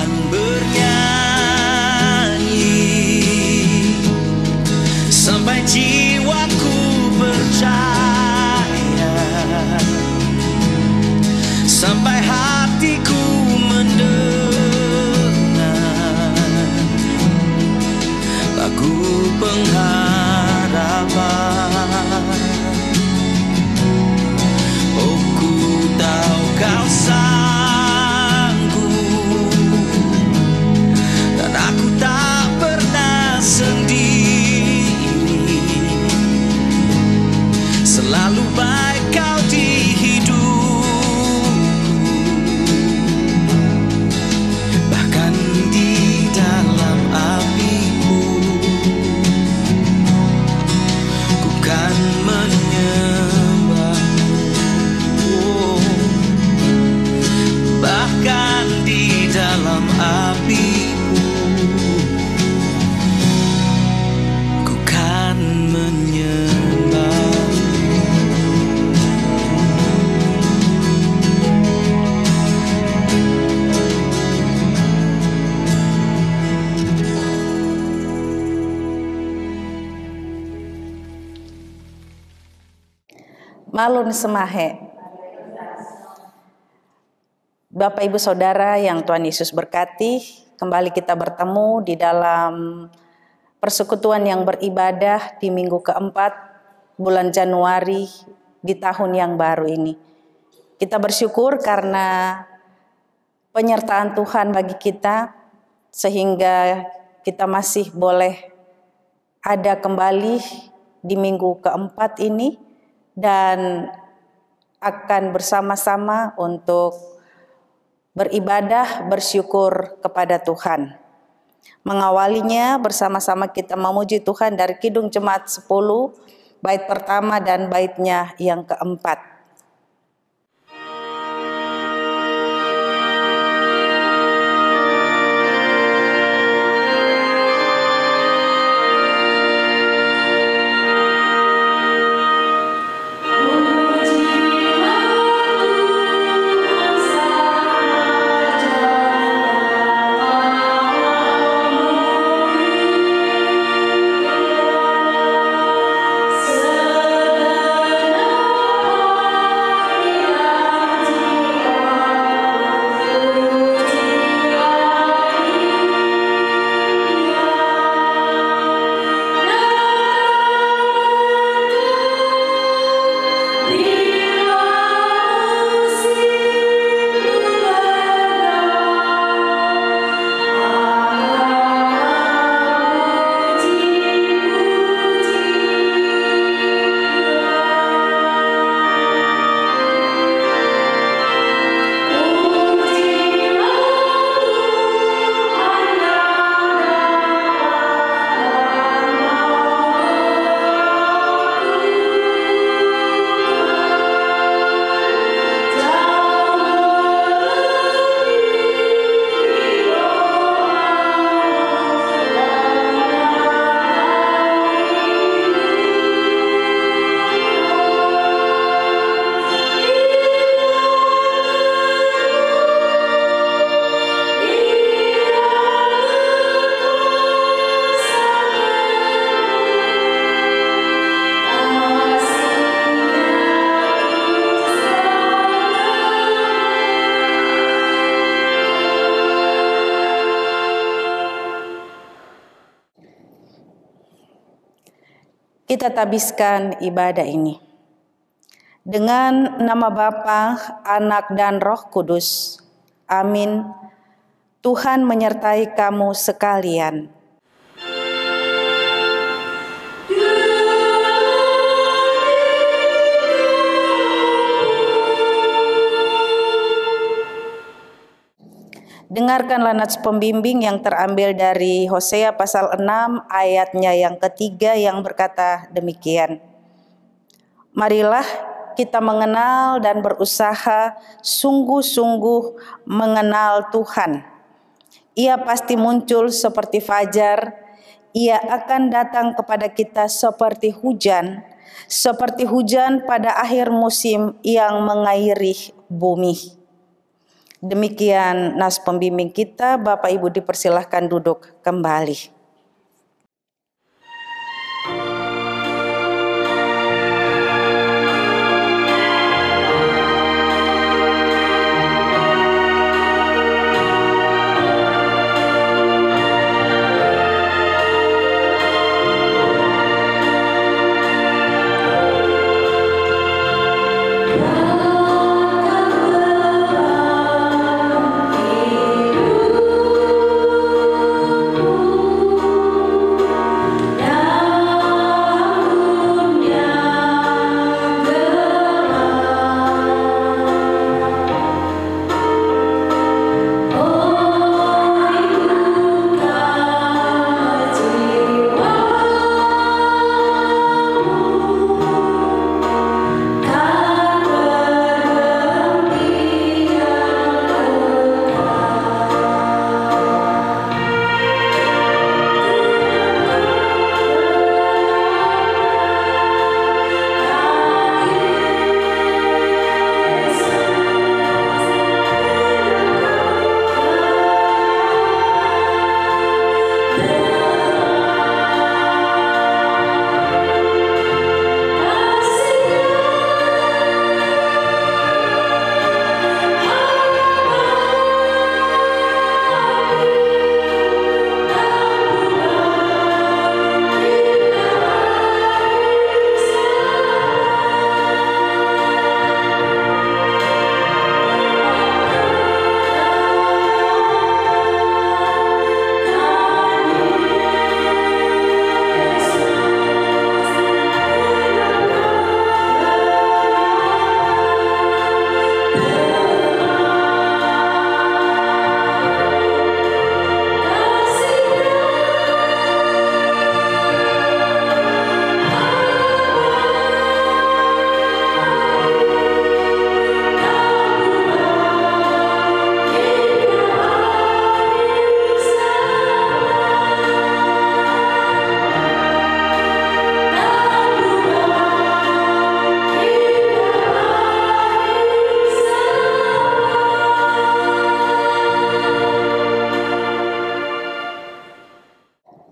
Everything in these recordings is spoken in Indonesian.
akan bernyanyi sampai jiwaku percaya, sampai hatiku mendengar lagu pengharapan. Oh, ku tahu kau sanggup, dan aku tak pernah sendiri. Selalu baik kau di hidup, bahkan di dalam apiku, ku kan menyembahmu. Oh, bahkan di dalam apiku, ku kan menyembahmu. Malun Semahe. Bapak Ibu Saudara yang Tuhan Yesus berkati, kembali kita bertemu di dalam persekutuan yang beribadah di minggu keempat bulan Januari di tahun yang baru ini. Kita bersyukur karena penyertaan Tuhan bagi kita, sehingga kita masih boleh ada kembali di minggu keempat ini, dan akan bersama-sama untuk beribadah bersyukur kepada Tuhan. Mengawalinya bersama-sama kita memuji Tuhan dari Kidung Jemaat 10, bait pertama dan baitnya yang keempat. Kita tabiskan ibadah ini dengan nama Bapa, Anak, dan Roh Kudus. Amin. Tuhan menyertai kamu sekalian. Dengarkanlah nats pembimbing yang terambil dari Hosea pasal 6 ayatnya yang ketiga yang berkata demikian. Marilah kita mengenal dan berusaha sungguh-sungguh mengenal Tuhan. Ia pasti muncul seperti fajar, ia akan datang kepada kita seperti hujan pada akhir musim yang mengairi bumi. Demikian nas pembimbing kita. Bapak Ibu dipersilahkan duduk kembali.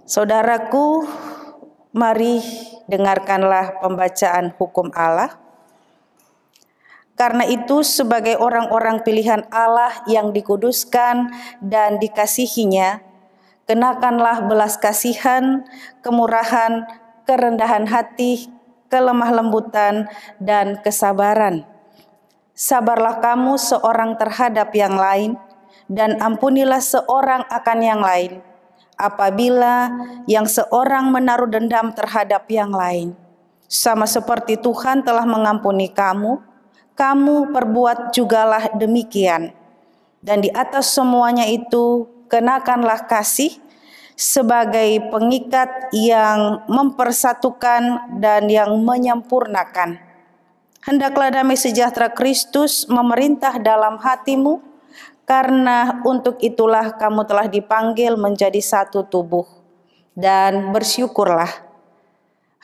Saudaraku, mari dengarkanlah pembacaan hukum Allah. Karena itu, sebagai orang-orang pilihan Allah yang dikuduskan dan dikasihinya, kenakanlah belas kasihan, kemurahan, kerendahan hati, kelemah lembutan, dan kesabaran. Sabarlah kamu seorang terhadap yang lain, dan ampunilah seorang akan yang lain, apabila yang seorang menaruh dendam terhadap yang lain. Sama seperti Tuhan telah mengampuni kamu, kamu perbuat jugalah demikian. Dan di atas semuanya itu, kenakanlah kasih sebagai pengikat yang mempersatukan dan yang menyempurnakan. Hendaklah damai sejahtera Kristus memerintah dalam hatimu, karena untuk itulah kamu telah dipanggil menjadi satu tubuh. Dan bersyukurlah.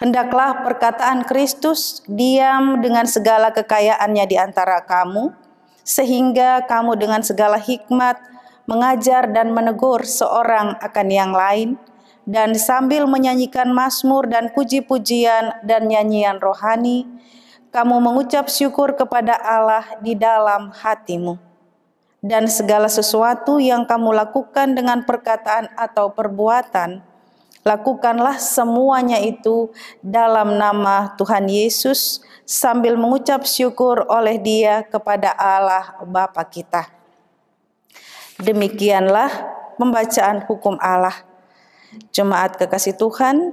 Hendaklah perkataan Kristus diam dengan segala kekayaannya di antara kamu, sehingga kamu dengan segala hikmat mengajar dan menegur seorang akan yang lain, dan sambil menyanyikan mazmur dan puji-pujian dan nyanyian rohani, kamu mengucap syukur kepada Allah di dalam hatimu. Dan segala sesuatu yang kamu lakukan dengan perkataan atau perbuatan, lakukanlah semuanya itu dalam nama Tuhan Yesus, sambil mengucap syukur oleh Dia kepada Allah Bapa kita. Demikianlah pembacaan hukum Allah. Jemaat kekasih Tuhan,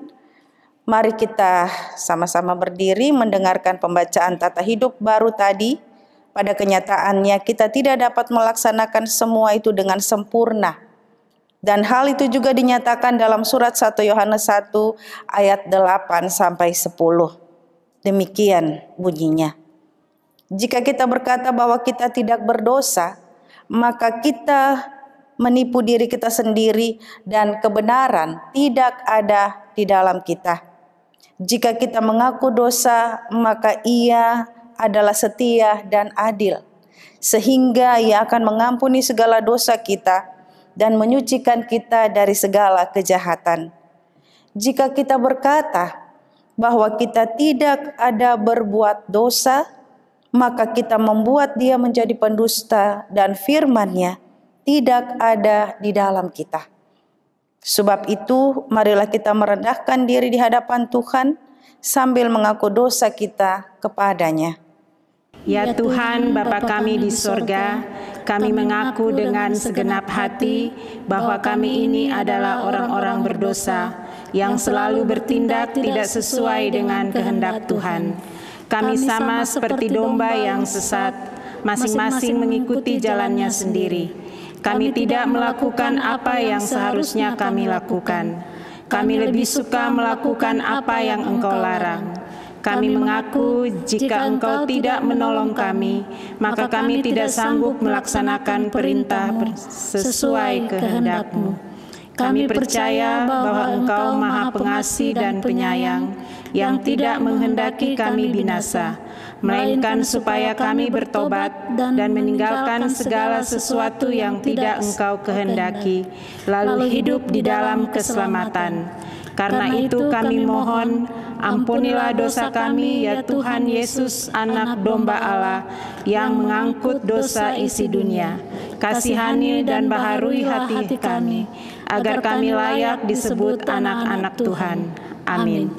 mari kita sama-sama berdiri mendengarkan pembacaan tata hidup baru tadi. Pada kenyataannya kita tidak dapat melaksanakan semua itu dengan sempurna. Dan hal itu juga dinyatakan dalam surat 1 Yohanes 1 ayat 8 sampai 10. Demikian bunyinya. Jika kita berkata bahwa kita tidak berdosa, maka kita menipu diri kita sendiri dan kebenaran tidak ada di dalam kita. Jika kita mengaku dosa, maka Ia adalah setia dan adil, sehingga Ia akan mengampuni segala dosa kita dan menyucikan kita dari segala kejahatan. Jika kita berkata bahwa kita tidak ada berbuat dosa, maka kita membuat Dia menjadi pendusta dan firman-Nya tidak ada di dalam kita. Sebab itu, marilah kita merendahkan diri di hadapan Tuhan sambil mengaku dosa kita kepada-Nya. Ya Tuhan, Bapa kami di sorga, kami mengaku dengan segenap hati bahwa kami ini adalah orang-orang berdosa yang selalu bertindak tidak sesuai dengan kehendak Tuhan. Kami sama seperti domba yang sesat, masing-masing mengikuti jalannya sendiri. Kami tidak melakukan apa yang seharusnya kami lakukan. Kami lebih suka melakukan apa yang Engkau larang. Kami mengaku jika Engkau tidak menolong kami, maka kami tidak sanggup melaksanakan perintah sesuai kehendak-Mu. Kami percaya bahwa Engkau Maha Pengasih dan Penyayang, yang tidak menghendaki kami binasa, melainkan supaya kami bertobat dan meninggalkan segala sesuatu yang tidak Engkau kehendaki, lalu hidup di dalam keselamatan. Karena itu kami mohon, ampunilah dosa kami ya Tuhan Yesus, Anak Domba Allah, yang mengangkut dosa isi dunia. Kasihani dan baharui hati kami, agar kami layak disebut anak-anak Tuhan. Amin.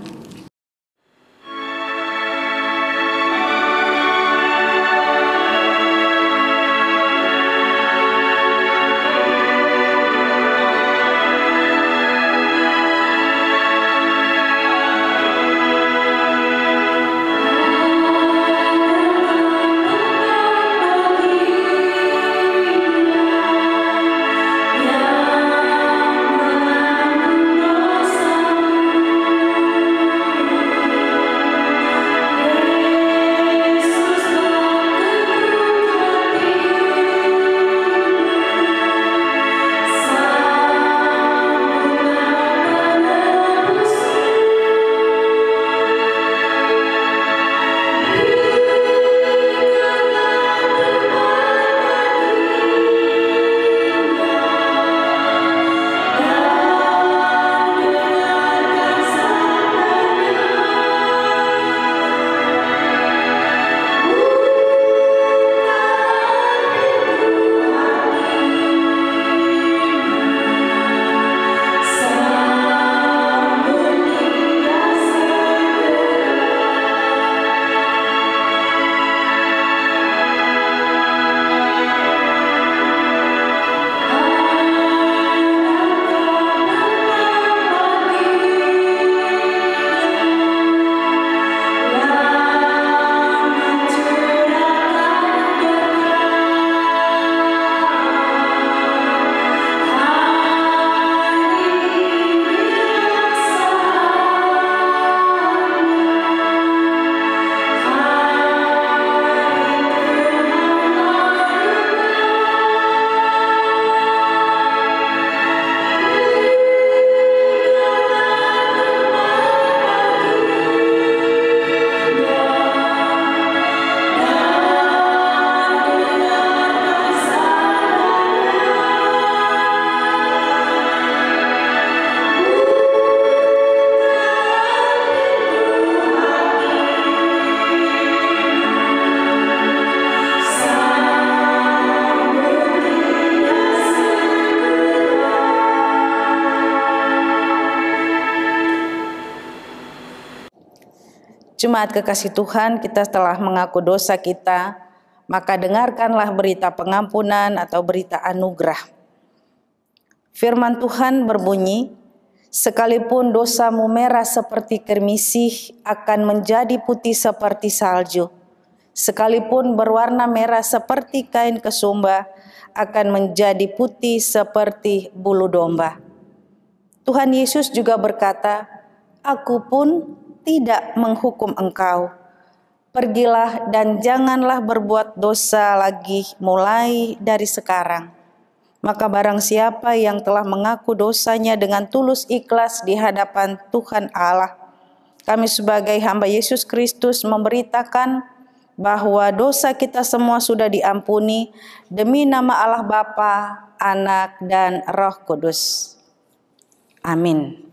Jemaat kekasih Tuhan, kita telah mengaku dosa kita, maka dengarkanlah berita pengampunan atau berita anugerah. Firman Tuhan berbunyi, sekalipun dosamu merah seperti kermisih, akan menjadi putih seperti salju. Sekalipun berwarna merah seperti kain kesumba, akan menjadi putih seperti bulu domba. Tuhan Yesus juga berkata, aku pun tidak menghukum engkau. Pergilah dan janganlah berbuat dosa lagi mulai dari sekarang. Maka barang siapa yang telah mengaku dosanya dengan tulus ikhlas di hadapan Tuhan Allah, kami sebagai hamba Yesus Kristus memberitakan bahwa dosa kita semua sudah diampuni demi nama Allah Bapa, Anak, dan Roh Kudus. Amin.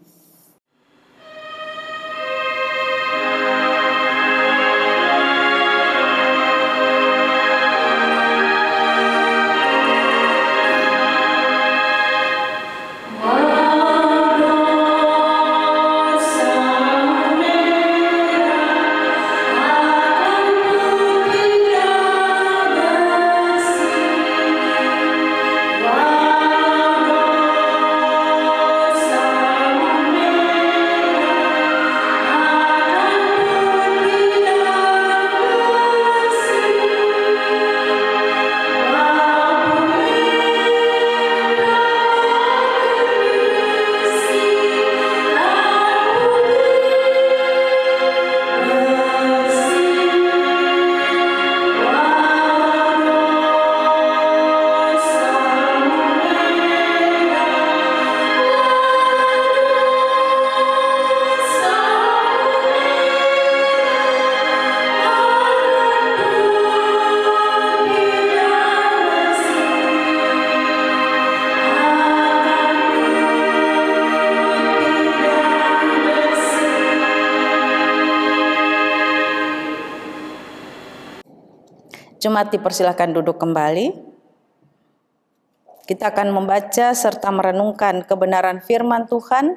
Jemaat dipersilakan duduk kembali. Kita akan membaca serta merenungkan kebenaran firman Tuhan.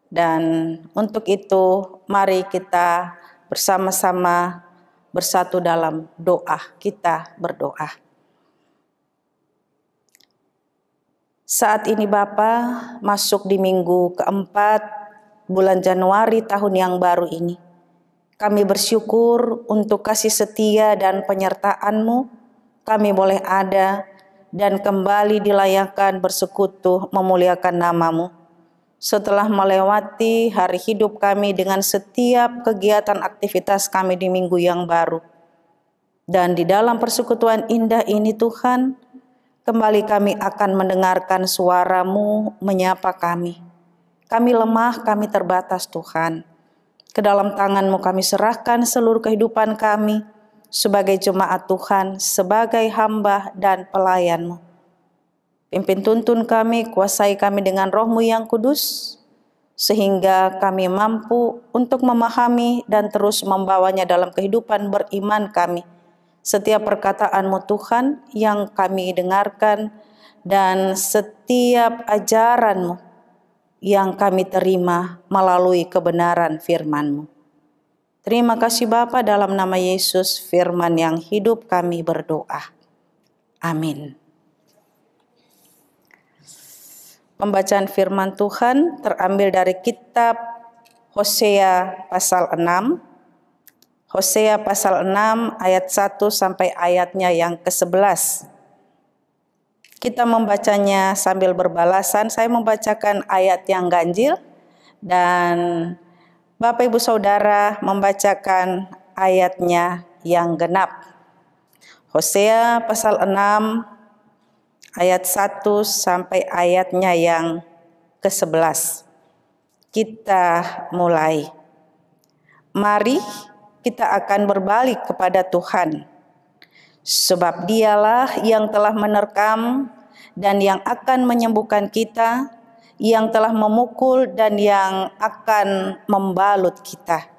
Dan untuk itu mari kita bersama-sama bersatu dalam doa. Kita berdoa. Saat ini Bapa masuk di minggu keempat bulan Januari tahun yang baru ini. Kami bersyukur untuk kasih setia dan penyertaan-Mu. Kami boleh ada dan kembali dilayakkan bersekutu memuliakan nama-Mu. Setelah melewati hari hidup kami dengan setiap kegiatan aktivitas kami di minggu yang baru. Dan di dalam persekutuan indah ini Tuhan, kembali kami akan mendengarkan suara-Mu menyapa kami. Kami lemah, kami terbatas Tuhan. Ke dalam tangan-Mu kami serahkan seluruh kehidupan kami sebagai jemaat Tuhan, sebagai hamba dan pelayan-Mu. Pimpin tuntun kami, kuasai kami dengan Roh-Mu yang kudus, sehingga kami mampu untuk memahami dan terus membawanya dalam kehidupan beriman kami. Setiap perkataan-Mu Tuhan yang kami dengarkan dan setiap ajaran-Mu yang kami terima melalui kebenaran firman-Mu. Terima kasih Bapa, dalam nama Yesus firman yang hidup kami berdoa. Amin. Pembacaan firman Tuhan terambil dari kitab Hosea pasal 6. Hosea pasal 6 ayat 1 sampai ayatnya yang ke-11. Kita membacanya sambil berbalasan. Saya membacakan ayat yang ganjil dan Bapak Ibu Saudara membacakan ayatnya yang genap. Hosea pasal 6 ayat 1 sampai ayatnya yang ke-11. Kita mulai. Mari kita akan berbalik kepada Tuhan. Sebab Dialah yang telah menerkam dan yang akan menyembuhkan kita, yang telah memukul dan yang akan membalut kita.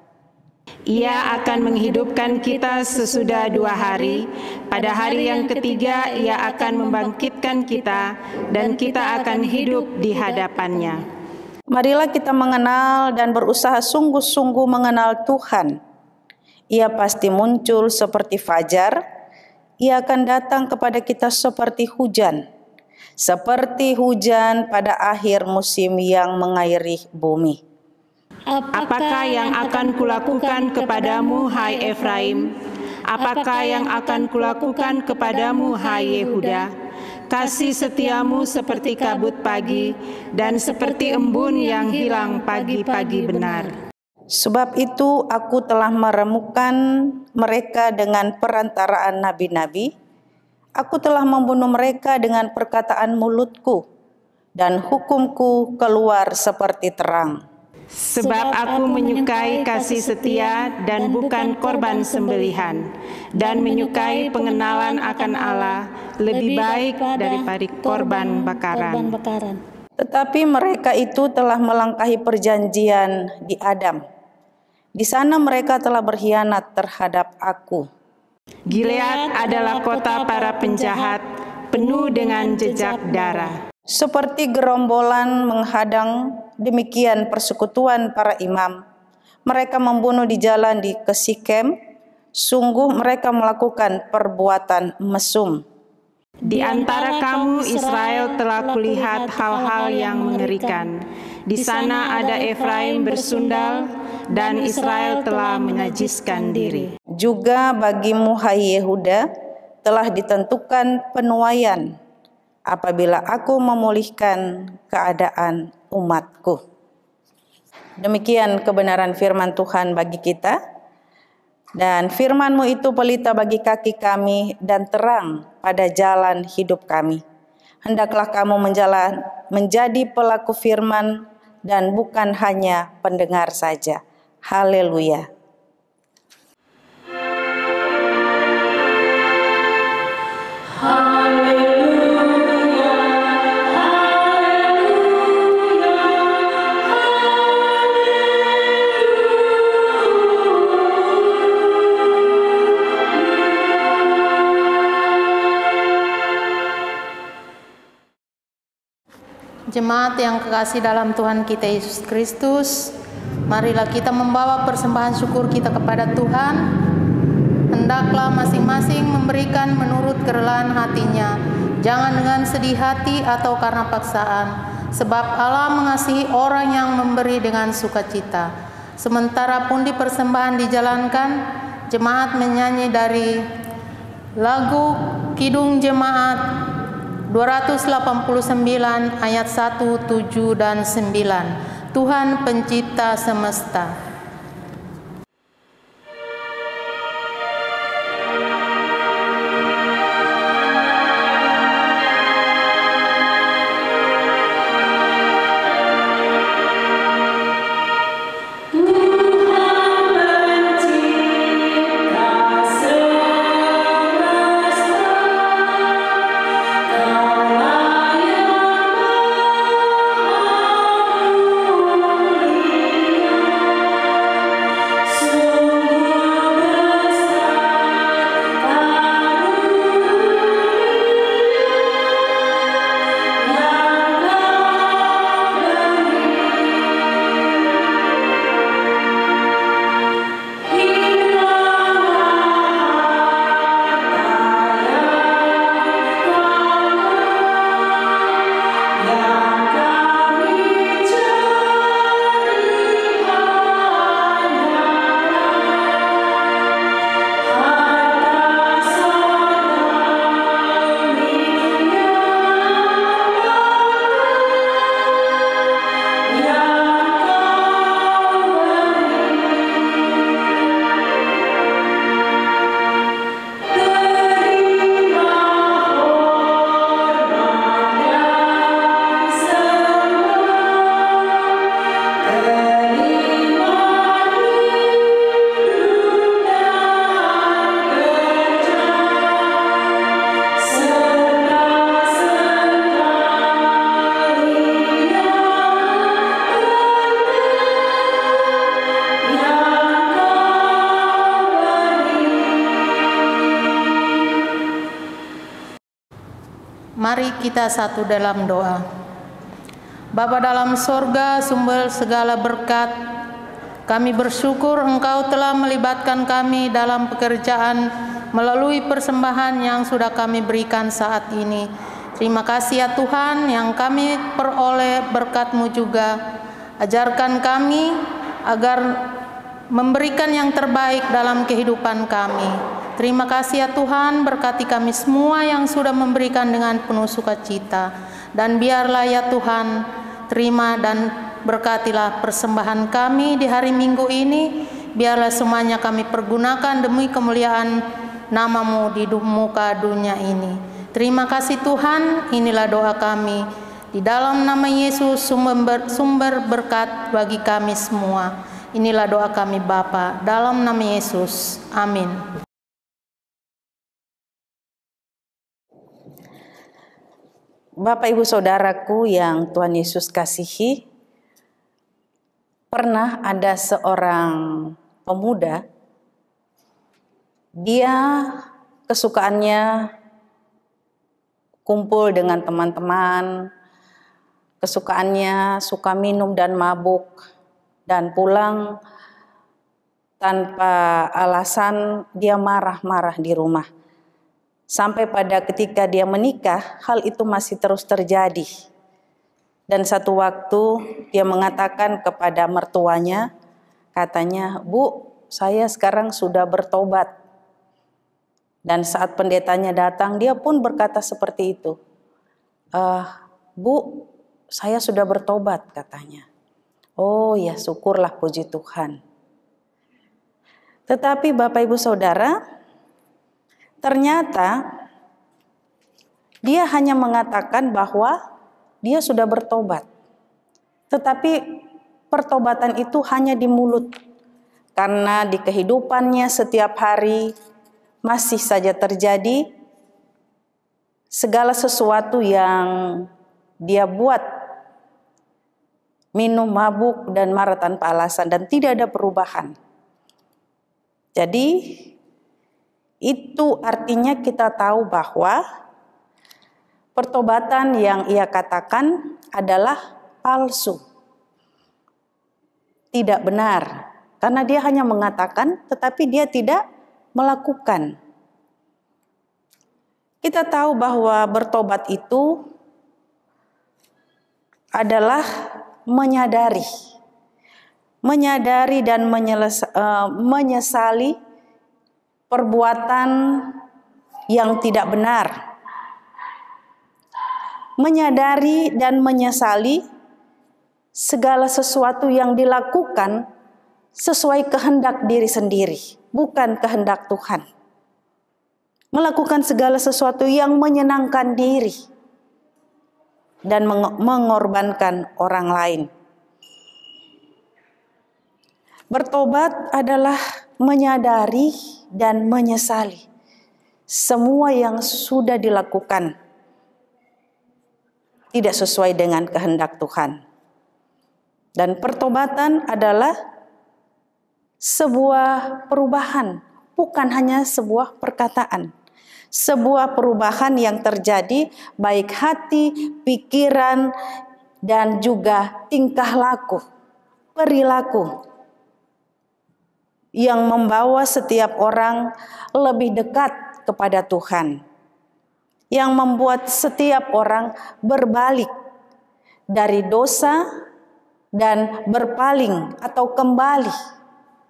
Ia akan menghidupkan kita sesudah 2 hari. Pada hari yang ketiga Ia akan membangkitkan kita dan kita akan hidup di hadapannya. Marilah kita mengenal dan berusaha sungguh-sungguh mengenal Tuhan. Ia pasti muncul seperti fajar. Ia akan datang kepada kita seperti hujan pada akhir musim yang mengairi bumi. Apakah yang akan kulakukan kepadamu, hai Efraim? Apakah yang akan kulakukan kepadamu, hai Yehuda? Kasih setiamu seperti kabut pagi dan seperti embun yang hilang pagi-pagi benar. Sebab itu aku telah meremukkan mereka dengan perantaraan nabi-nabi. Aku telah membunuh mereka dengan perkataan mulutku, dan hukumku keluar seperti terang. Sebab aku menyukai kasih setia dan bukan korban sembelihan, dan menyukai pengenalan akan Allah lebih baik daripada korban bakaran. Tetapi mereka itu telah melangkahi perjanjian di Adam. Di sana mereka telah berkhianat terhadap aku. Gilead adalah kota para penjahat, penuh dengan jejak darah. Seperti gerombolan menghadang, demikian persekutuan para imam. Mereka membunuh di jalan di Sikem. Sungguh mereka melakukan perbuatan mesum. Di antara kamu Israel telah kulihat hal-hal yang mengerikan. Di sana ada Efraim bersundal, dan Israel telah menajiskan diri. Juga bagimu, hai Yehuda, telah ditentukan penuaian apabila aku memulihkan keadaan umatku. Demikian kebenaran firman Tuhan bagi kita. Dan firman-Mu itu pelita bagi kaki kami dan terang pada jalan hidup kami. Hendaklah kamu menjadi pelaku firman dan bukan hanya pendengar saja. Haleluya. Jemaat yang kekasih dalam Tuhan kita Yesus Kristus, marilah kita membawa persembahan syukur kita kepada Tuhan. Hendaklah masing-masing memberikan menurut kerelaan hatinya, jangan dengan sedih hati atau karena paksaan, sebab Allah mengasihi orang yang memberi dengan sukacita. Sementara pundi persembahan dijalankan, jemaat menyanyi dari lagu Kidung Jemaat 289 ayat 1, 7, dan 9. Tuhan pencipta semesta. Mari kita satu dalam doa. Bapa dalam sorga, sumber segala berkat, kami bersyukur Engkau telah melibatkan kami dalam pekerjaan melalui persembahan yang sudah kami berikan saat ini. Terima kasih ya Tuhan, yang kami peroleh berkat-Mu juga. Ajarkan kami agar memberikan yang terbaik dalam kehidupan kami. Terima kasih ya Tuhan, berkati kami semua yang sudah memberikan dengan penuh sukacita. Dan biarlah ya Tuhan, terima dan berkatilah persembahan kami di hari Minggu ini. Biarlah semuanya kami pergunakan demi kemuliaan nama-Mu di muka dunia ini. Terima kasih Tuhan, inilah doa kami. Di dalam nama Yesus, sumber berkat bagi kami semua. Inilah doa kami Bapa, dalam nama Yesus. Amin. Bapak Ibu Saudaraku yang Tuhan Yesus kasihi, pernah ada seorang pemuda, dia kesukaannya kumpul dengan teman-teman, kesukaannya suka minum dan mabuk, dan pulang tanpa alasan dia marah-marah di rumah. Sampai pada ketika dia menikah, hal itu masih terus terjadi. Dan satu waktu dia mengatakan kepada mertuanya, katanya, "Bu, saya sekarang sudah bertobat." Dan saat pendetanya datang, dia pun berkata seperti itu. "Bu, saya sudah bertobat," katanya. "Oh ya, syukurlah, puji Tuhan." Tetapi Bapak Ibu Saudara, ternyata dia hanya mengatakan bahwa dia sudah bertobat. Tetapi pertobatan itu hanya di mulut. Karena di kehidupannya setiap hari masih saja terjadi segala sesuatu yang dia buat, minum, mabuk, dan marah tanpa alasan, dan tidak ada perubahan. Jadi itu artinya kita tahu bahwa pertobatan yang ia katakan adalah palsu, tidak benar, karena dia hanya mengatakan tetapi dia tidak melakukan. Kita tahu bahwa bertobat itu adalah menyadari dan menyesali perbuatan yang tidak benar. Menyadari dan menyesali segala sesuatu yang dilakukan sesuai kehendak diri sendiri, bukan kehendak Tuhan. Melakukan segala sesuatu yang menyenangkan diri dan mengorbankan orang lain. Bertobat adalah menyadari dan menyesali semua yang sudah dilakukan tidak sesuai dengan kehendak Tuhan. Dan pertobatan adalah sebuah perubahan, bukan hanya sebuah perkataan. Sebuah perubahan yang terjadi baik hati, pikiran, dan juga tingkah laku, perilaku, yang membawa setiap orang lebih dekat kepada Tuhan, yang membuat setiap orang berbalik dari dosa dan berpaling atau kembali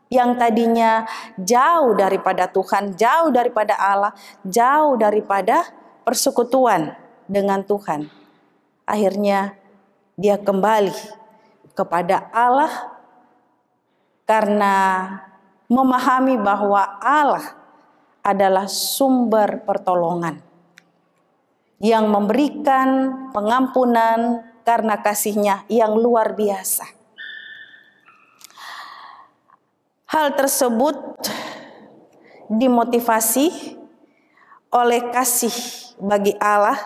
yang tadinya jauh daripada Tuhan, jauh daripada Allah, jauh daripada persekutuan dengan Tuhan. Akhirnya dia kembali kepada Allah karena memahami bahwa Allah adalah sumber pertolongan yang memberikan pengampunan karena kasih-Nya yang luar biasa. Hal tersebut dimotivasi oleh kasih bagi Allah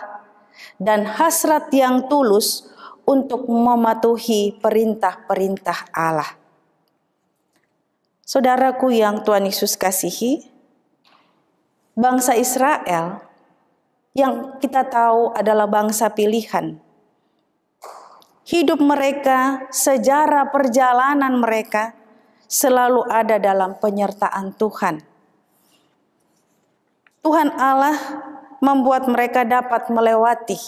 dan hasrat yang tulus untuk mematuhi perintah-perintah Allah. Saudaraku yang Tuhan Yesus kasihi, bangsa Israel yang kita tahu adalah bangsa pilihan. Hidup mereka, sejarah perjalanan mereka selalu ada dalam penyertaan Tuhan. Tuhan Allah membuat mereka dapat melewati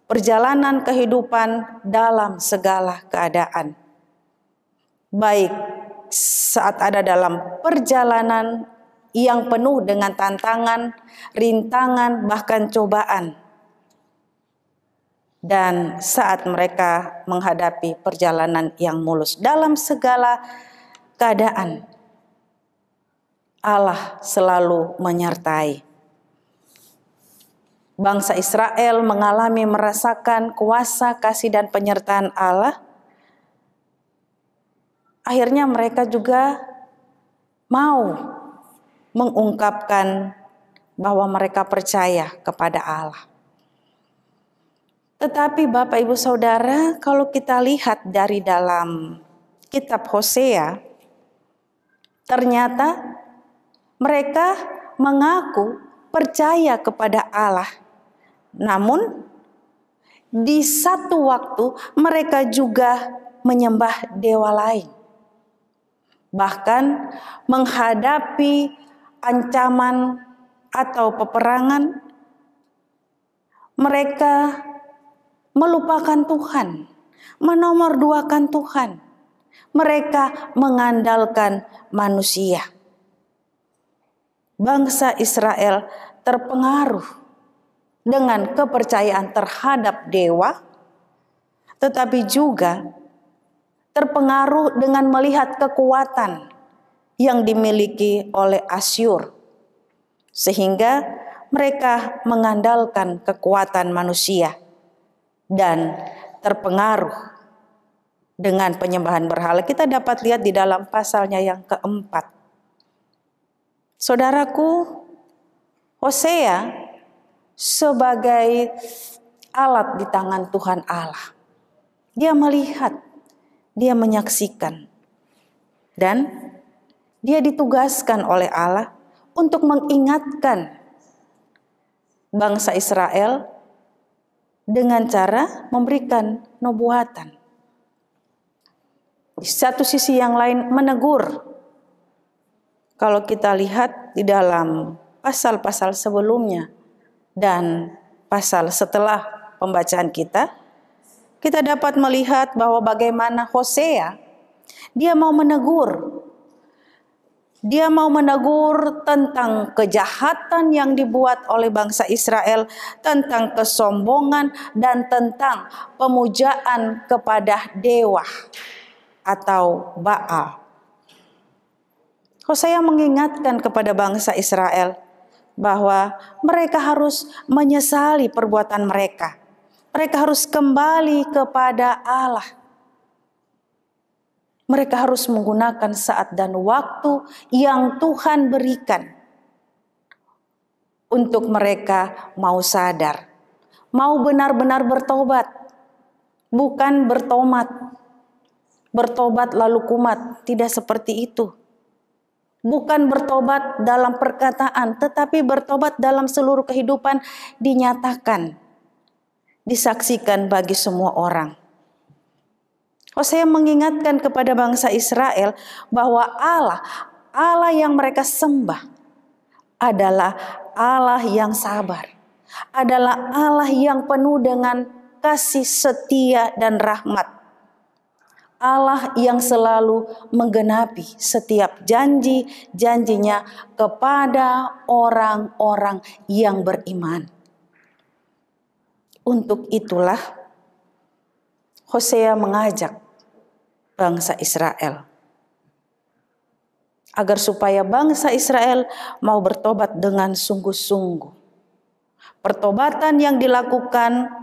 perjalanan kehidupan dalam segala keadaan. Baik saat ada dalam perjalanan yang penuh dengan tantangan, rintangan, bahkan cobaan. Dan saat mereka menghadapi perjalanan yang mulus dalam segala keadaan, Allah selalu menyertai. bangsa Israel merasakan kuasa, kasih, dan penyertaan Allah, akhirnya mereka juga mau mengungkapkan bahwa mereka percaya kepada Allah. Tetapi Bapak Ibu Saudara, kalau kita lihat dari dalam kitab Hosea, ternyata mereka mengaku percaya kepada Allah. Namun di satu waktu mereka juga menyembah dewa lain. Bahkan menghadapi ancaman atau peperangan, mereka melupakan Tuhan, menomorduakan Tuhan. Mereka mengandalkan manusia. Bangsa Israel terpengaruh dengan kepercayaan terhadap dewa, tetapi juga terpengaruh dengan melihat kekuatan yang dimiliki oleh Asyur, sehingga mereka mengandalkan kekuatan manusia dan terpengaruh dengan penyembahan berhala. Kita dapat lihat di dalam pasalnya yang keempat. Saudaraku, Hosea sebagai alat di tangan Tuhan Allah. Dia melihat, dia menyaksikan, dan dia ditugaskan oleh Allah untuk mengingatkan bangsa Israel dengan cara memberikan nubuatan. Di satu sisi yang lain menegur. Kalau kita lihat di dalam pasal-pasal sebelumnya dan pasal setelah pembacaan kita dapat melihat bahwa bagaimana Hosea dia mau menegur. Dia mau menegur tentang kejahatan yang dibuat oleh bangsa Israel, tentang kesombongan dan tentang pemujaan kepada dewa atau Baal. Hosea mengingatkan kepada bangsa Israel bahwa mereka harus menyesali perbuatan mereka. Mereka harus kembali kepada Allah. Mereka harus menggunakan saat dan waktu yang Tuhan berikan untuk mereka mau sadar, mau benar-benar bertobat, bukan bertomat. Bertobat lalu kumat, tidak seperti itu. Bukan bertobat dalam perkataan, tetapi bertobat dalam seluruh kehidupan, dinyatakan, disaksikan bagi semua orang. Hosea mengingatkan kepada bangsa Israel bahwa Allah yang mereka sembah adalah Allah yang sabar, adalah Allah yang penuh dengan kasih setia dan rahmat. Allah yang selalu menggenapi setiap janji-janjinya kepada orang-orang yang beriman. Untuk itulah Hosea mengajak bangsa Israel agar supaya bangsa Israel mau bertobat dengan sungguh-sungguh. Pertobatan yang dilakukan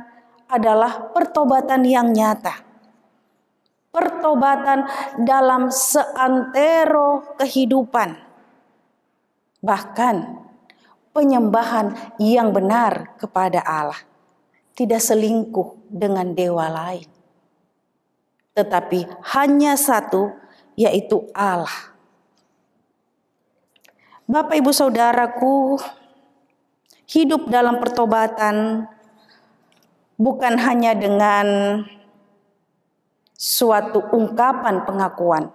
adalah pertobatan yang nyata. Pertobatan dalam seantero kehidupan. Bahkan penyembahan yang benar kepada Allah. Tidak selingkuh dengan dewa lain. Tetapi hanya satu, yaitu Allah. Bapak Ibu Saudaraku, hidup dalam pertobatan bukan hanya dengan suatu ungkapan pengakuan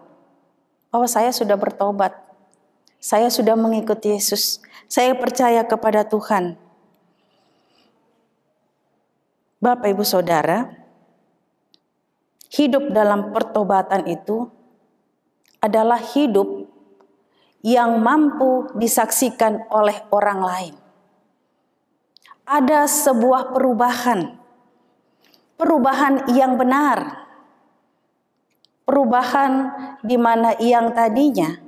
bahwa saya sudah bertobat, saya sudah mengikuti Yesus, saya percaya kepada Tuhan. Bapak Ibu Saudara, hidup dalam pertobatan itu adalah hidup yang mampu disaksikan oleh orang lain. Ada sebuah perubahan yang benar. Perubahan di mana yang tadinya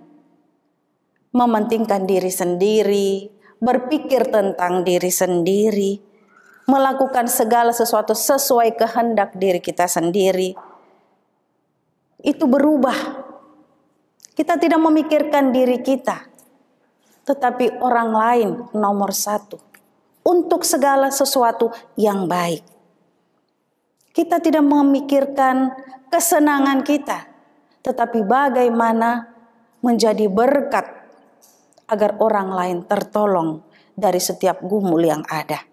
mementingkan diri sendiri, berpikir tentang diri sendiri, melakukan segala sesuatu sesuai kehendak diri kita sendiri, itu berubah. Kita tidak memikirkan diri kita, tetapi orang lain nomor satu untuk segala sesuatu yang baik. Kita tidak memikirkan kesenangan kita, tetapi bagaimana menjadi berkat agar orang lain tertolong dari setiap gumul yang ada.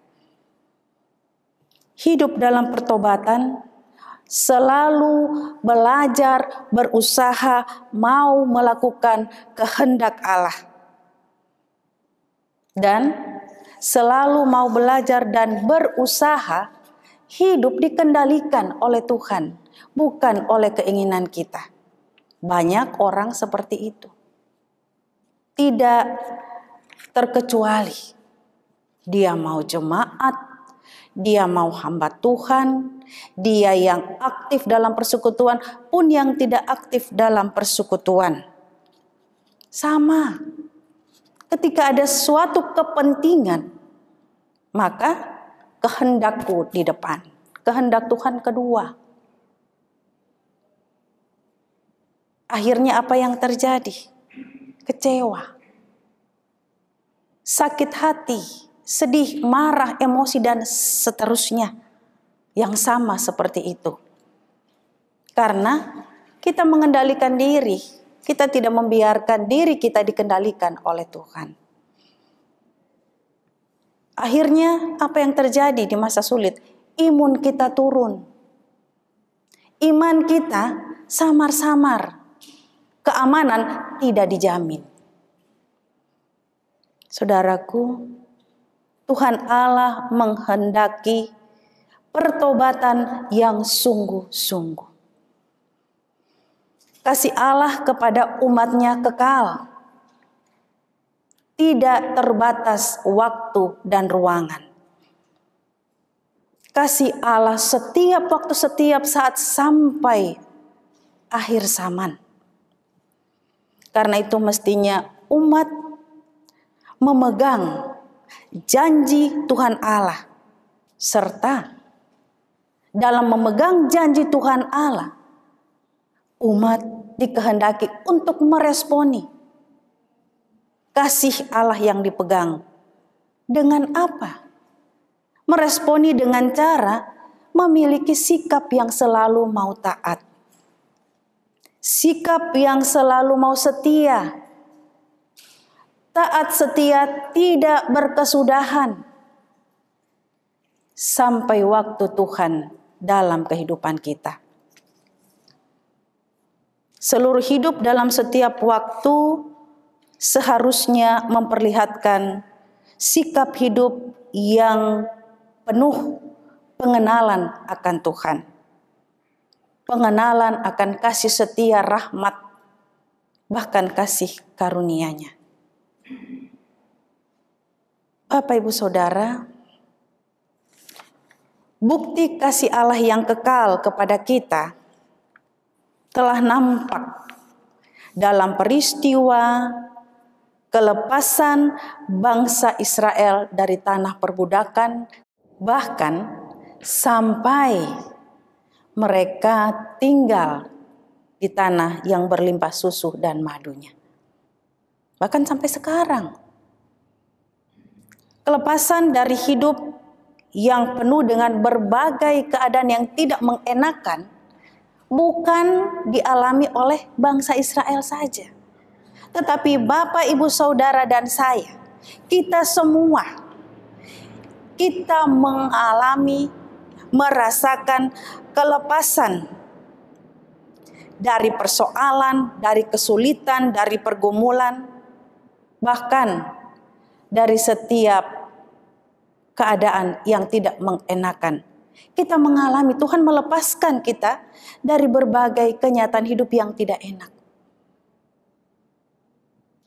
Hidup dalam pertobatan, selalu belajar, berusaha, mau melakukan kehendak Allah. Dan selalu mau belajar dan berusaha hidup dikendalikan oleh Tuhan, bukan oleh keinginan kita. Banyak orang seperti itu. Tidak terkecuali. Dia mau jemaat, dia mau hamba Tuhan, dia yang aktif dalam persekutuan pun yang tidak aktif dalam persekutuan. Sama. Ketika ada suatu kepentingan, maka kehendakku di depan, kehendak Tuhan kedua. Akhirnya apa yang terjadi? Kecewa, sakit hati, sedih, marah, emosi, dan seterusnya yang sama seperti itu. Karena kita mengendalikan diri, kita tidak membiarkan diri kita dikendalikan oleh Tuhan. Akhirnya apa yang terjadi di masa sulit? Imun kita turun. Iman kita samar-samar. Keamanan tidak dijamin. Saudaraku, Tuhan Allah menghendaki pertobatan yang sungguh-sungguh. Kasih Allah kepada umatnya kekal. Tidak terbatas waktu dan ruangan. Kasih Allah setiap waktu, setiap saat sampai akhir zaman. Karena itu mestinya umat memegang janji Tuhan Allah. Serta dalam memegang janji Tuhan Allah, umat dikehendaki untuk meresponi kasih Allah yang dipegang. Dengan apa? Meresponi dengan cara memiliki sikap yang selalu mau taat. Sikap yang selalu mau setia. Taat setia tidak berkesudahan. Sampai waktu Tuhan dalam kehidupan kita. Seluruh hidup dalam setiap waktu seharusnya memperlihatkan sikap hidup yang penuh pengenalan akan Tuhan. Pengenalan akan kasih setia, rahmat, bahkan kasih karunia-Nya. Bapak Ibu Saudara, bukti kasih Allah yang kekal kepada kita telah nampak dalam peristiwa kelepasan bangsa Israel dari tanah perbudakan, bahkan sampai mereka tinggal di tanah yang berlimpah susu dan madunya. Bahkan sampai sekarang. Kelepasan dari hidup yang penuh dengan berbagai keadaan yang tidak mengenakan bukan dialami oleh bangsa Israel saja. Tetapi Bapak, Ibu, Saudara, dan saya, kita semua, kita mengalami, merasakan kelepasan dari persoalan, dari kesulitan, dari pergumulan, bahkan dari setiap keadaan yang tidak mengenakan. Kita mengalami, Tuhan melepaskan kita dari berbagai kenyataan hidup yang tidak enak.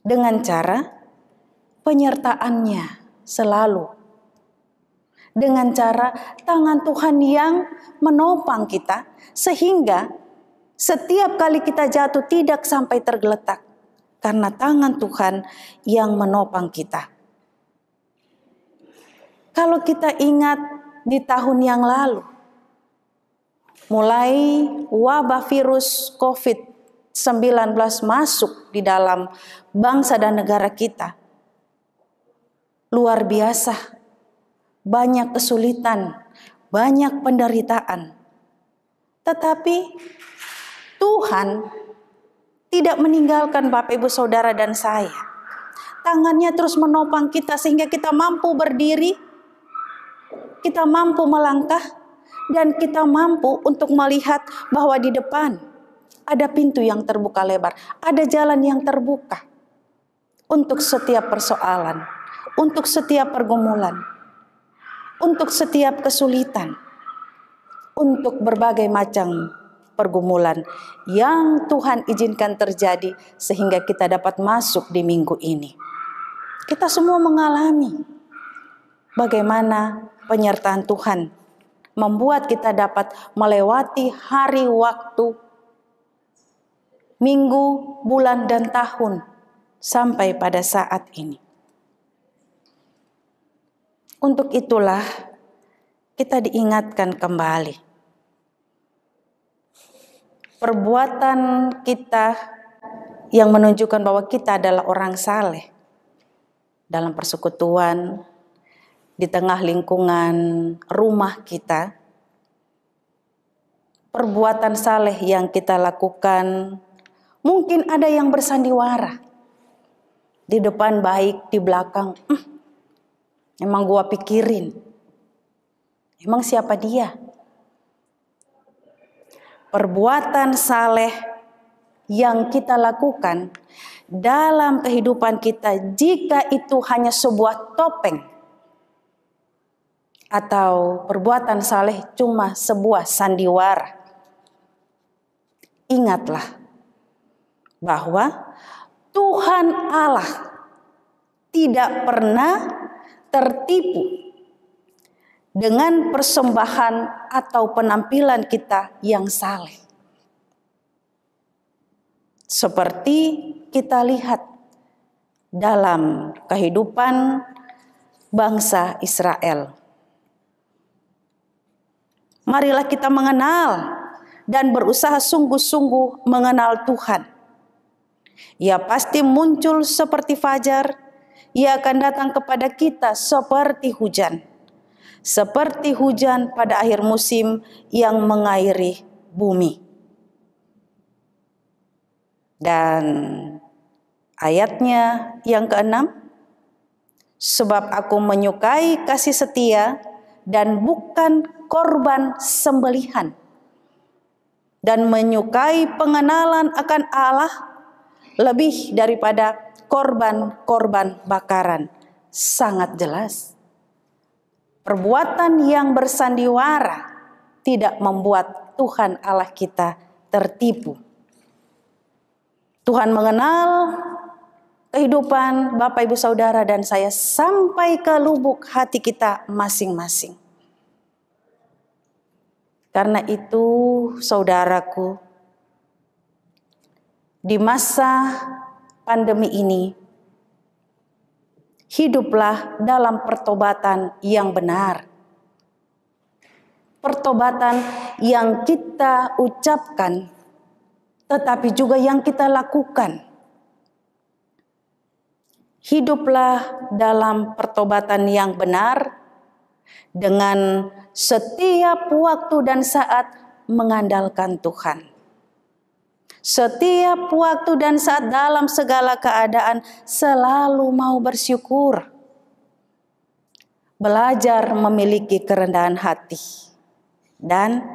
Dengan cara penyertaan-Nya selalu. Dengan cara tangan Tuhan yang menopang kita, sehingga setiap kali kita jatuh tidak sampai tergeletak. Karena tangan Tuhan yang menopang kita. Kalau kita ingat di tahun yang lalu. Mulai wabah virus COVID-19 masuk di dalam bangsa dan negara kita. Luar biasa, banyak kesulitan, banyak penderitaan. Tetapi Tuhan tidak meninggalkan Bapak Ibu Saudara dan saya. Tangannya terus menopang kita sehingga kita mampu berdiri, kita mampu melangkah, dan kita mampu untuk melihat bahwa di depan ada pintu yang terbuka lebar, ada jalan yang terbuka untuk setiap persoalan, untuk setiap pergumulan, untuk setiap kesulitan, untuk berbagai macam pergumulan yang Tuhan izinkan terjadi sehingga kita dapat masuk di minggu ini. Kita semua mengalami bagaimana penyertaan Tuhan membuat kita dapat melewati hari, waktu, minggu, bulan, dan tahun sampai pada saat ini. Untuk itulah kita diingatkan kembali. Perbuatan kita yang menunjukkan bahwa kita adalah orang saleh dalam persekutuan, di tengah lingkungan rumah kita, perbuatan saleh yang kita lakukan, mungkin ada yang bersandiwara. Di depan baik, di belakang, emang gua pikirin, emang siapa dia? Perbuatan saleh yang kita lakukan dalam kehidupan kita, jika itu hanya sebuah topeng, atau perbuatan saleh cuma sebuah sandiwara, ingatlah bahwa Tuhan Allah tidak pernah tertipu dengan persembahan atau penampilan kita yang saleh. Seperti kita lihat dalam kehidupan bangsa Israel. Marilah kita mengenal dan berusaha sungguh-sungguh mengenal Tuhan. Ia pasti muncul seperti fajar, Ia akan datang kepada kita seperti hujan. Seperti hujan pada akhir musim yang mengairi bumi. Dan ayatnya yang ke-6, sebab aku menyukai kasih setia dan bukan korban sembelihan, dan menyukai pengenalan akan Allah lebih daripada korban-korban bakaran. Sangat jelas, perbuatan yang bersandiwara tidak membuat Tuhan Allah kita tertipu. Tuhan mengenal kehidupan Bapak Ibu Saudara dan saya sampai ke lubuk hati kita masing-masing. Karena itu, saudaraku, di masa pandemi ini, hiduplah dalam pertobatan yang benar. Pertobatan yang kita ucapkan, tetapi juga yang kita lakukan. Hiduplah dalam pertobatan yang benar, dengan setiap waktu dan saat mengandalkan Tuhan. Setiap waktu dan saat dalam segala keadaan selalu mau bersyukur. Belajar memiliki kerendahan hati. Dan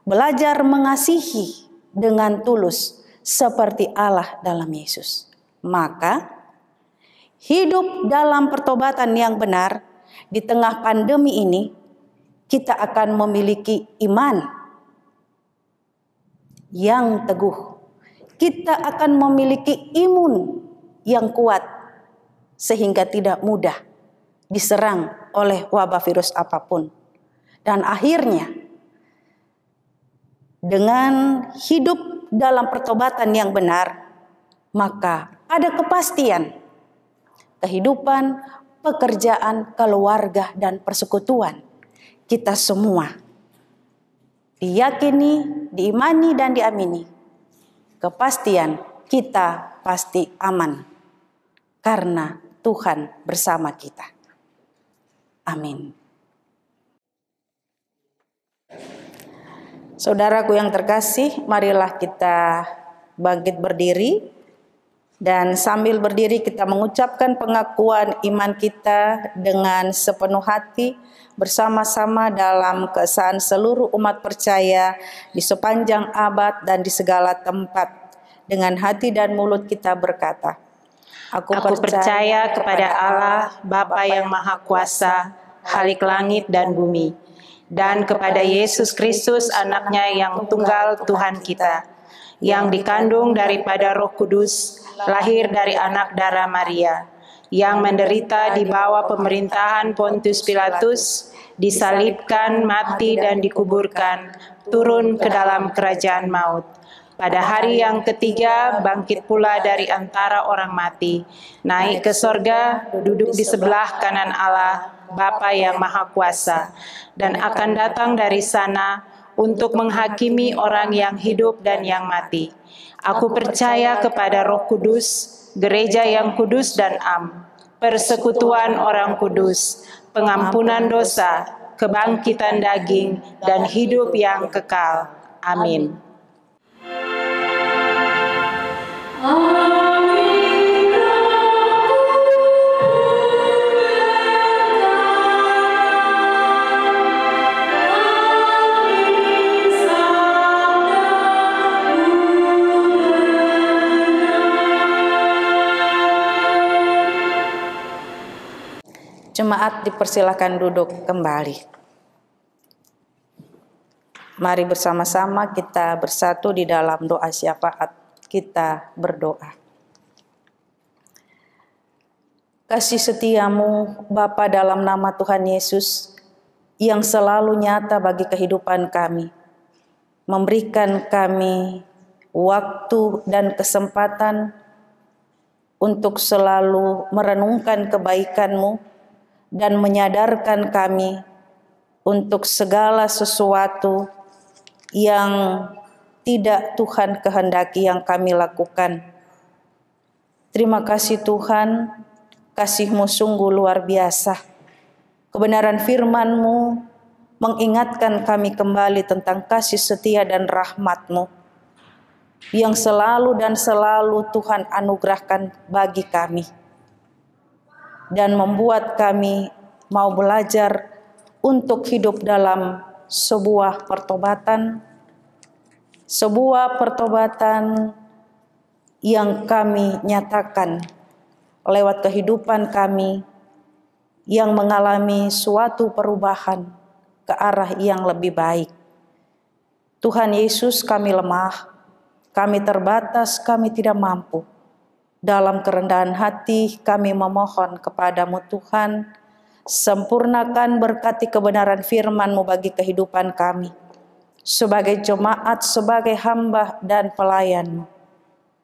belajar mengasihi dengan tulus seperti Allah dalam Yesus. Maka hidup dalam pertobatan yang benar di tengah pandemi ini, kita akan memiliki iman yang teguh. Kita akan memiliki imun yang kuat sehingga tidak mudah diserang oleh wabah virus apapun. Dan akhirnya, dengan hidup dalam pertobatan yang benar, maka ada kepastian kehidupan, pekerjaan, keluarga, dan persekutuan kita semua diyakini, diimani, dan diamini. Kepastian kita pasti aman karena Tuhan bersama kita. Amin. Saudaraku yang terkasih, marilah kita bangkit berdiri. Dan sambil berdiri kita mengucapkan pengakuan iman kita dengan sepenuh hati bersama-sama dalam keesaan seluruh umat percaya di sepanjang abad dan di segala tempat. Dengan hati dan mulut kita berkata, Aku percaya kepada Allah, Bapa yang Maha Kuasa, Khalik langit dan bumi, dan kepada Yesus Kristus anaknya yang tunggal Tuhan kita, yang dikandung daripada Roh Kudus, lahir dari anak darah Maria, yang menderita di bawah pemerintahan Pontius Pilatus, disalibkan, mati dan dikuburkan, turun ke dalam kerajaan maut. Pada hari yang ketiga bangkit pula dari antara orang mati, naik ke sorga, duduk di sebelah kanan Allah, Bapa yang Maha Kuasa, dan akan datang dari sana untuk menghakimi orang yang hidup dan yang mati. Aku percaya kepada Roh Kudus, gereja yang kudus dan am, persekutuan orang kudus, pengampunan dosa, kebangkitan daging, dan hidup yang kekal. Amin. Jemaat dipersilakan duduk kembali. Mari bersama-sama kita bersatu di dalam doa syafaat. Kita berdoa. Kasih setiamu Bapa dalam nama Tuhan Yesus yang selalu nyata bagi kehidupan kami, memberikan kami waktu dan kesempatan untuk selalu merenungkan kebaikan-Mu dan menyadarkan kami untuk segala sesuatu yang tidak Tuhan kehendaki yang kami lakukan. Terima kasih Tuhan, kasih-Mu sungguh luar biasa. Kebenaran firman-Mu mengingatkan kami kembali tentang kasih setia dan rahmat-Mu yang selalu dan selalu Tuhan anugerahkan bagi kami, dan membuat kami mau belajar untuk hidup dalam sebuah pertobatan yang kami nyatakan lewat kehidupan kami yang mengalami suatu perubahan ke arah yang lebih baik. Tuhan Yesus, kami lemah, kami terbatas, kami tidak mampu. Dalam kerendahan hati kami memohon kepadamu Tuhan, sempurnakan berkati kebenaran firman-Mu bagi kehidupan kami. Sebagai jemaat, sebagai hamba dan pelayan-Mu.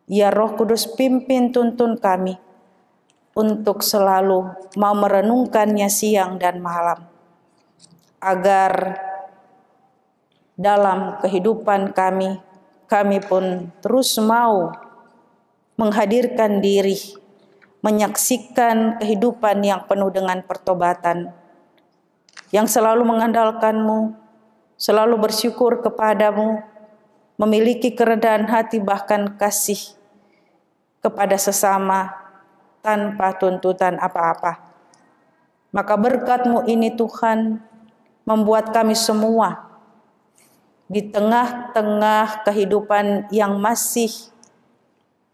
Ya Roh Kudus, pimpin tuntun kami untuk selalu mau merenungkannya siang dan malam. Agar dalam kehidupan kami pun terus mau menghadirkan diri, menyaksikan kehidupan yang penuh dengan pertobatan, yang selalu mengandalkan-Mu, selalu bersyukur kepadamu, memiliki kerendahan hati bahkan kasih kepada sesama tanpa tuntutan apa-apa. Maka berkat-Mu ini Tuhan membuat kami semua di tengah-tengah kehidupan yang masih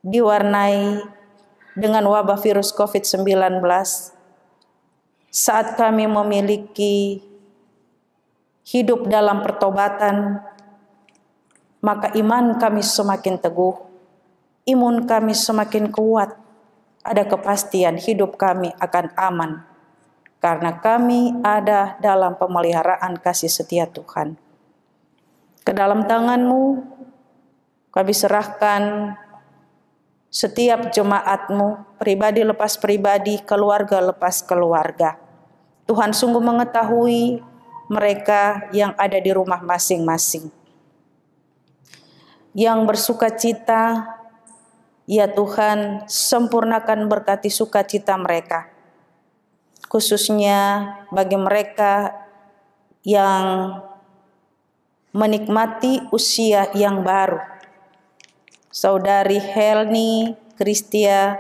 diwarnai dengan wabah virus COVID-19, saat kami memiliki hidup dalam pertobatan, maka iman kami semakin teguh, imun kami semakin kuat, ada kepastian hidup kami akan aman, karena kami ada dalam pemeliharaan kasih setia Tuhan. Ke dalam tangan-Mu kami serahkan setiap jemaat-Mu, pribadi lepas pribadi, keluarga lepas keluarga. Tuhan sungguh mengetahui mereka yang ada di rumah masing-masing. Yang bersuka cita, ya Tuhan, sempurnakan berkati sukacita mereka. Khususnya bagi mereka yang menikmati usia yang baru. Saudari Helni Kristia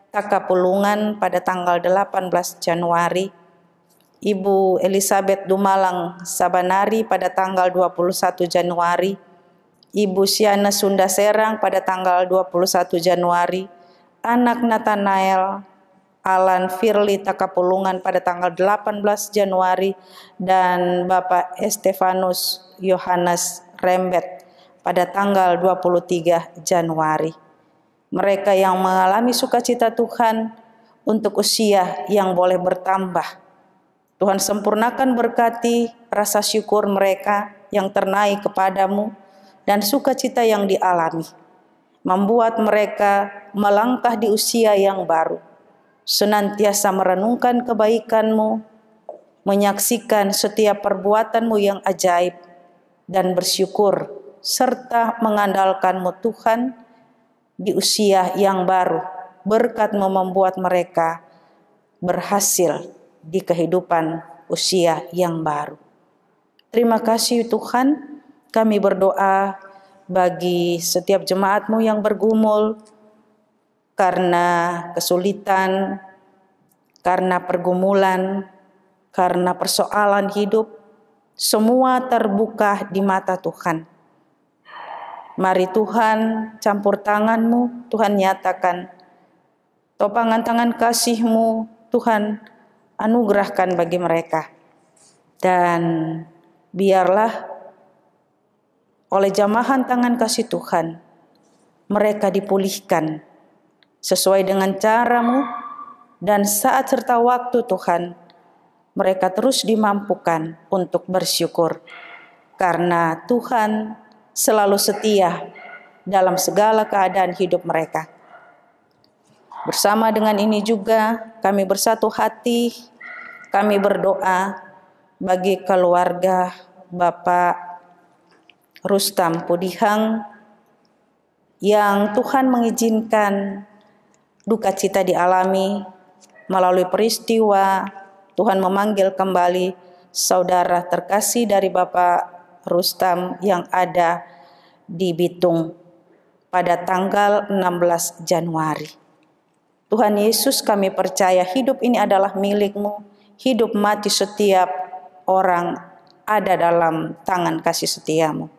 Takapulungan pada tanggal 18 Januari, Ibu Elizabeth Dumalang Sabanari pada tanggal 21 Januari, Ibu Siana Sunda Serang pada tanggal 21 Januari, anak Nathanael Alan Firly Takapulungan pada tanggal 18 Januari, dan Bapak Estefanus Yohanes Rembet pada tanggal 23 Januari. Mereka yang mengalami sukacita Tuhan untuk usia yang boleh bertambah. Tuhan sempurnakan berkati rasa syukur mereka yang ternaik kepadamu dan sukacita yang dialami, membuat mereka melangkah di usia yang baru, senantiasa merenungkan kebaikan-Mu, menyaksikan setiap perbuatan-Mu yang ajaib, dan bersyukur serta mengandalkan-Mu Tuhan di usia yang baru. Berkat-Mu membuat mereka berhasil di kehidupan usia yang baru. Terima kasih Tuhan, kami berdoa bagi setiap jemaat-Mu yang bergumul karena kesulitan, karena pergumulan, karena persoalan hidup, semua terbuka di mata Tuhan. Mari Tuhan, campur tangan-Mu, Tuhan nyatakan. Topangan tangan kasih-Mu, Tuhan anugerahkan bagi mereka. Dan biarlah oleh jamahan tangan kasih Tuhan, mereka dipulihkan sesuai dengan cara-Mu, dan saat serta waktu Tuhan, mereka terus dimampukan untuk bersyukur. Karena Tuhan selalu setia dalam segala keadaan hidup mereka. Bersama dengan ini juga kami bersatu hati, kami berdoa bagi keluarga Bapak Rustam Pudihang yang Tuhan mengizinkan duka cita dialami melalui peristiwa Tuhan memanggil kembali saudara terkasih dari Bapak Rustam yang ada di Bitung pada tanggal 16 Januari. Tuhan Yesus, kami percaya hidup ini adalah milik-Mu, hidup mati setiap orang ada dalam tangan kasih setia-Mu.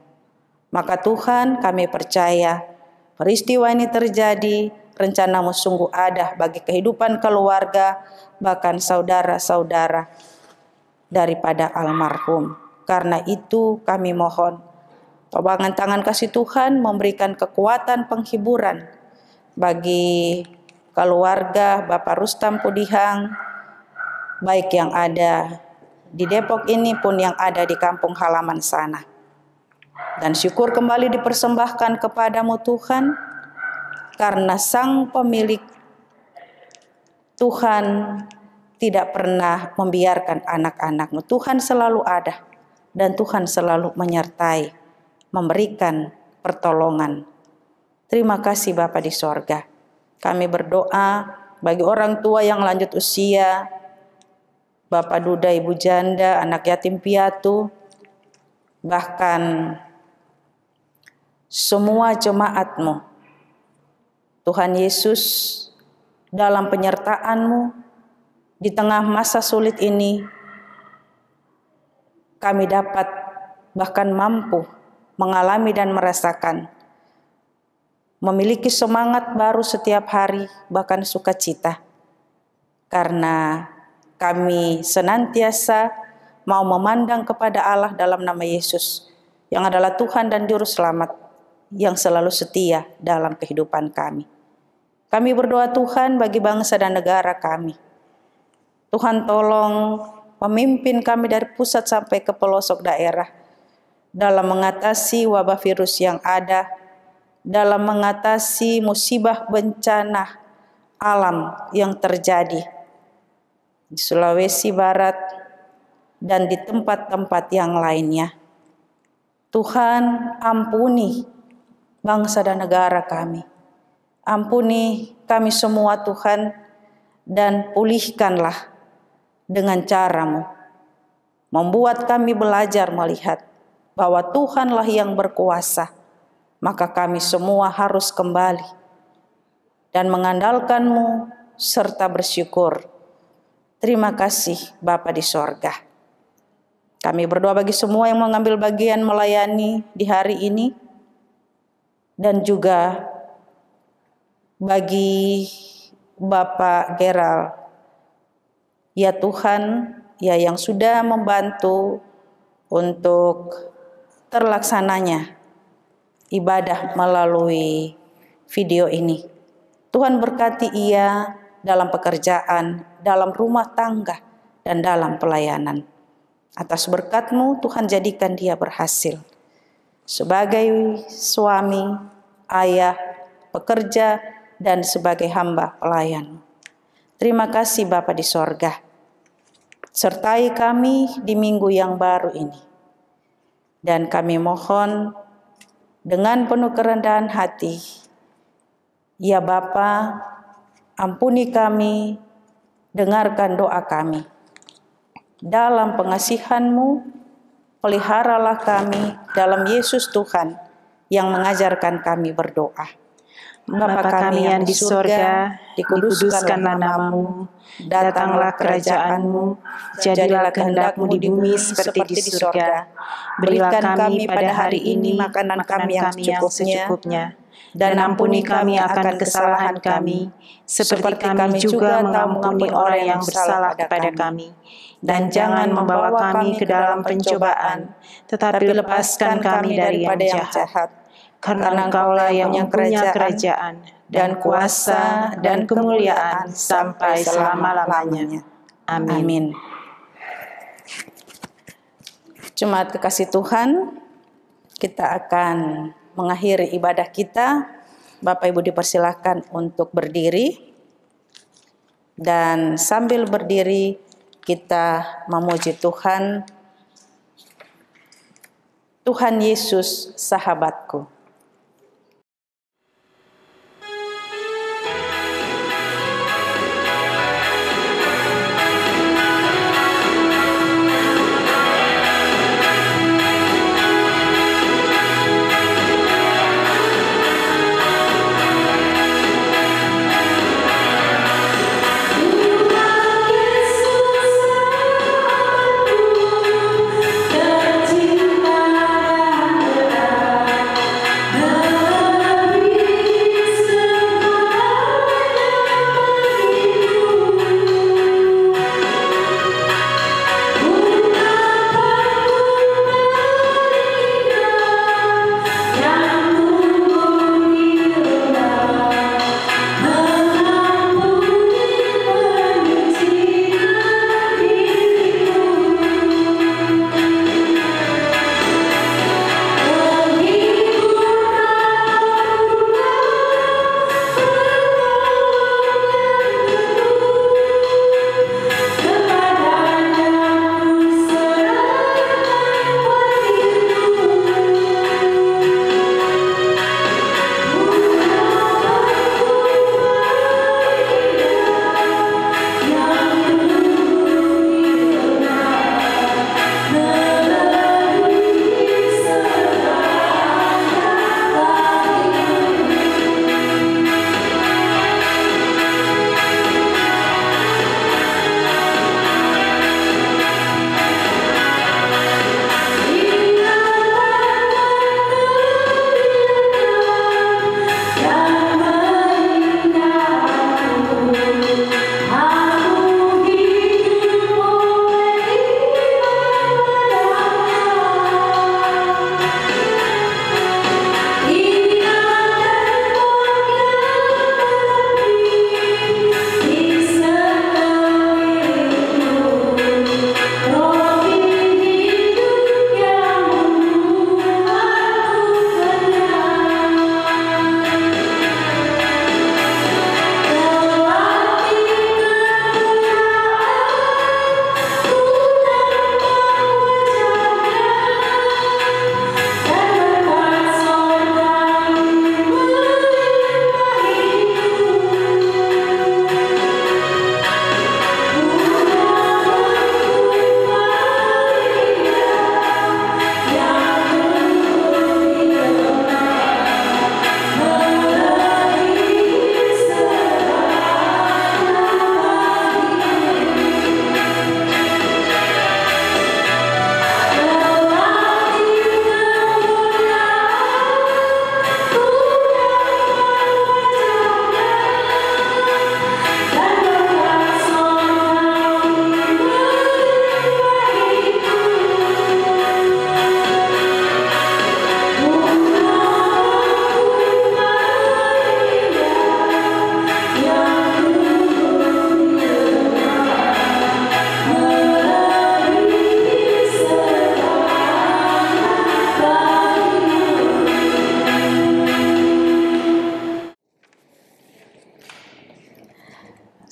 Maka Tuhan, kami percaya peristiwa ini terjadi, rencana-Mu sungguh ada bagi kehidupan keluarga, bahkan saudara-saudara daripada almarhum. Karena itu kami mohon topangan tangan kasih Tuhan memberikan kekuatan penghiburan bagi keluarga Bapak Rustam Pudihang, baik yang ada di Depok ini pun yang ada di kampung halaman sana. Dan syukur kembali dipersembahkan kepadamu Tuhan, karena Sang Pemilik Tuhan tidak pernah membiarkan anak-anak-Mu. Tuhan selalu ada dan Tuhan selalu menyertai, memberikan pertolongan. Terima kasih Bapa di sorga. Kami berdoa bagi orang tua yang lanjut usia, Bapak duda, ibu janda, anak yatim piatu, bahkan semua jemaat-Mu. Tuhan Yesus, dalam penyertaan-Mu di tengah masa sulit ini, kami dapat bahkan mampu mengalami dan merasakan, memiliki semangat baru setiap hari, bahkan sukacita. Karena kami senantiasa mau memandang kepada Allah dalam nama Yesus, yang adalah Tuhan dan Juru Selamat, yang selalu setia dalam kehidupan kami. Kami berdoa Tuhan bagi bangsa dan negara kami. Tuhan tolong pemimpin kami dari pusat sampai ke pelosok daerah dalam mengatasi wabah virus yang ada, dalam mengatasi musibah bencana alam yang terjadi di Sulawesi Barat, dan di tempat-tempat yang lainnya. Tuhan, ampuni bangsa dan negara kami. Ampuni kami semua Tuhan, dan pulihkanlah dengan cara-Mu. Membuat kami belajar melihat bahwa Tuhanlah yang berkuasa, maka kami semua harus kembali dan mengandalkan-Mu serta bersyukur. Terima kasih Bapa di sorga. Kami berdoa bagi semua yang mengambil bagian melayani di hari ini, dan juga bagi Bapak Gerald. Ya Tuhan, ya yang sudah membantu untuk terlaksananya ibadah melalui video ini. Tuhan berkati ia dalam pekerjaan, dalam rumah tangga, dan dalam pelayanan. Atas berkat-Mu Tuhan jadikan dia berhasil sebagai suami, ayah, pekerja, dan sebagai hamba pelayan. Terima kasih Bapa di sorga. Sertai kami di minggu yang baru ini. Dan kami mohon dengan penuh kerendahan hati, ya Bapa, ampuni kami, dengarkan doa kami. Dalam pengasihan-Mu, peliharalah kami dalam Yesus Tuhan yang mengajarkan kami berdoa. Bapa kami yang di sorga, dikuduskanlah nama-Mu, datanglah kerajaan-Mu, jadilah kehendak-Mu di bumi seperti di surga. Berilah kami pada hari ini makanan kami yang secukupnya, dan ampuni kami akan kesalahan kami, seperti kami juga mengampuni orang yang bersalah kepada kami. Dan jangan membawa kami ke dalam pencobaan, tetapi lepaskan kami daripada yang jahat. Karena Engkaulah yang mempunyai kerajaan dan kuasa dan kemuliaan sampai selama-lamanya. Amin. Jemaat kekasih Tuhan, kita akan mengakhiri ibadah kita. Bapak Ibu dipersilakan untuk berdiri, dan sambil berdiri kita memuji Tuhan. Tuhan Yesus sahabatku.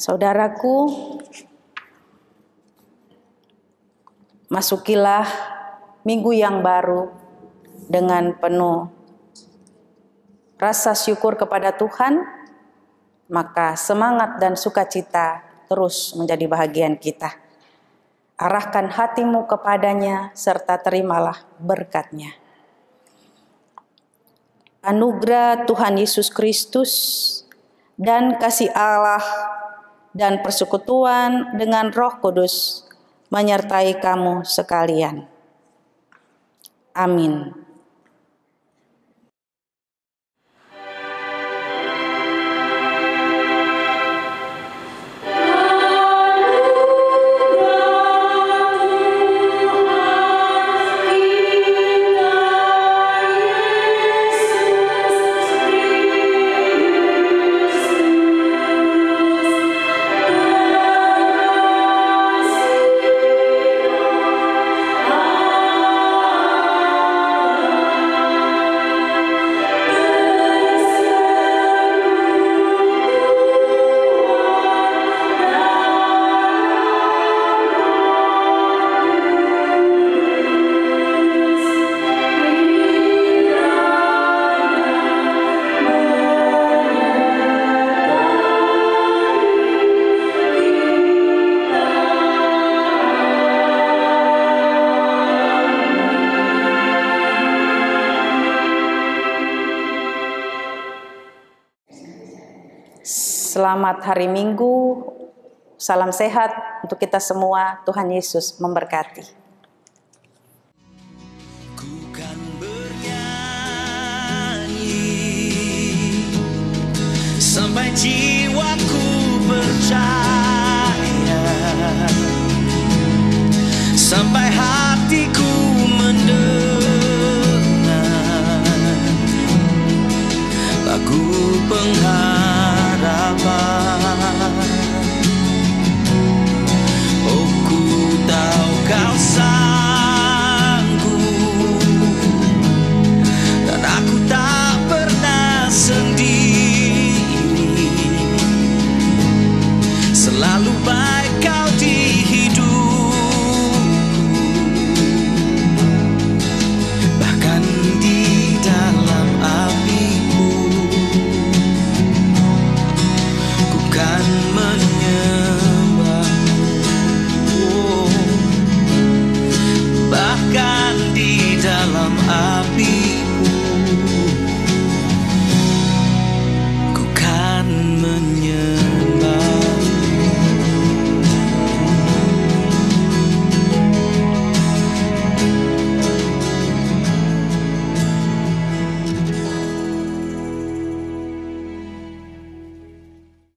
Saudaraku, masukilah minggu yang baru dengan penuh rasa syukur kepada Tuhan, maka semangat dan sukacita terus menjadi bahagian kita. Arahkan hatimu kepadanya serta terimalah berkat-Nya. Anugerah Tuhan Yesus Kristus dan kasih Allah dan persekutuan dengan Roh Kudus menyertai kamu sekalian. Amin. Selamat hari Minggu, salam sehat untuk kita semua. Tuhan Yesus memberkati. Ku kan bernyanyi sampai jiwaku percaya, sampai hatiku mendengar lagu pengharapan